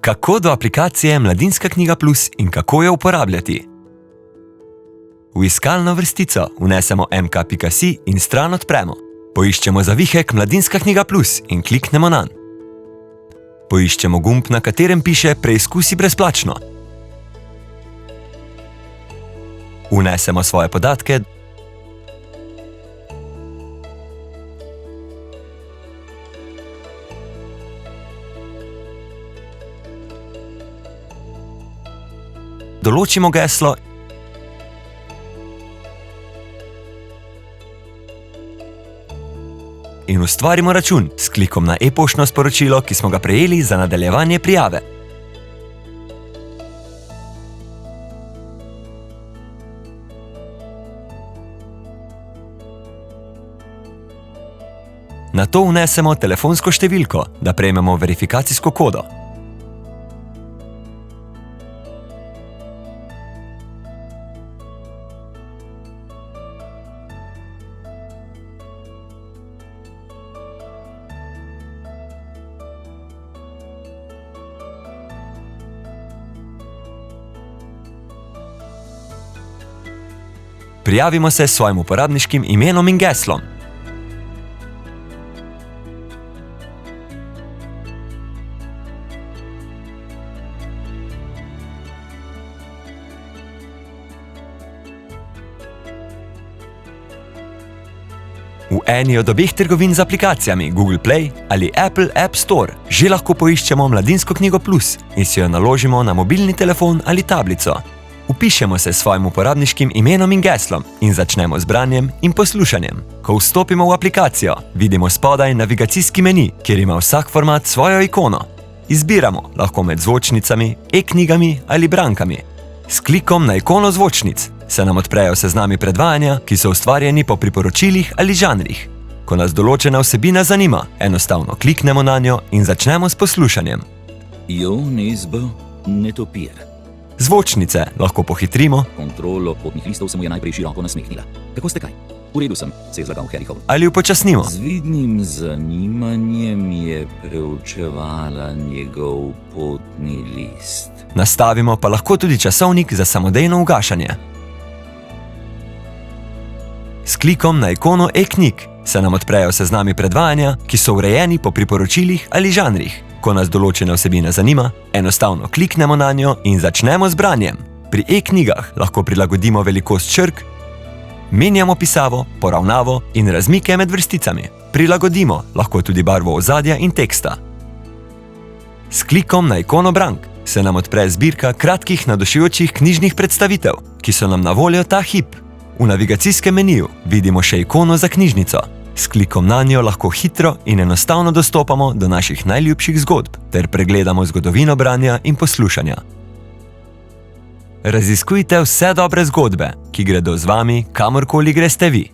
Kako do aplikacije Mladinska knjiga Plus in kako jo uporabljati? V iskalno vrstico vnesemo mk.si in stran odpremo. Poiščemo zavihek Mladinska knjiga Plus in kliknemo nanj. Poiščemo gumb, na katerem piše Preizkusi brezplačno. Vnesemo svoje podatke. Določimo geslo in ustvarimo račun s klikom na e-poštno sporočilo, ki smo ga prejeli za nadaljevanje prijave. Nato vnesemo telefonsko številko, da prejmemo verifikacijsko kodo. Prijavimo se s svojim uporabniškim imenom in geslom. V eni od obeh trgovin z aplikacijami Google Play ali Apple App Store že lahko poiščemo Mladinsko knjigo Plus in si jo naložimo na mobilni telefon ali tablico. Vpišemo se s svojim uporabniškim imenom in geslom in začnemo z branjem in poslušanjem. Ko vstopimo v aplikacijo, vidimo spodaj navigacijski meni, kjer ima vsak format svojo ikono. Izbiramo lahko med zvočnicami, e-knjigami ali brankami. S klikom na ikono zvočnic se nam odprejo seznami predvajanja, ki so ustvarjeni po priporočilih ali žanrih. Ko nas določena vsebina zanima, enostavno kliknemo na njo in začnemo s poslušanjem. Jo nezbo netopir. Zvočnice lahko pohitrimo Kontrolo potnih listov se mu je najprej široko nasmehnila. Kako ste kaj? V redu sem, se je zlagal Harry Hole. ali upočasnimo. Z vidnim zanimanjem je preučevala njegov potni list. Nastavimo pa lahko tudi časovnik za samodejno ugašanje. S klikom na ikono e-knjig se nam odprejo seznami predvajanja, ki so urejeni po priporočilih ali žanrih. Ko nas določena vsebina zanima, enostavno kliknemo na njo in začnemo z branjem. Pri e-knjigah lahko prilagodimo velikost črk, menjamo pisavo, poravnavo in razmike med vrsticami. Prilagodimo lahko tudi barvo ozadja in teksta. S klikom na ikono brank se nam odpre zbirka kratkih navdušujočih knjižnih predstavitev, ki so nam na voljo ta hip. V navigacijskem meniju vidimo še ikono za knjižnico. S klikom na njo lahko hitro in enostavno dostopamo do naših najljubših zgodb ter pregledamo zgodovino branja in poslušanja. Raziskujte vse dobre zgodbe, ki gredo z vami, kamorkoli greste vi.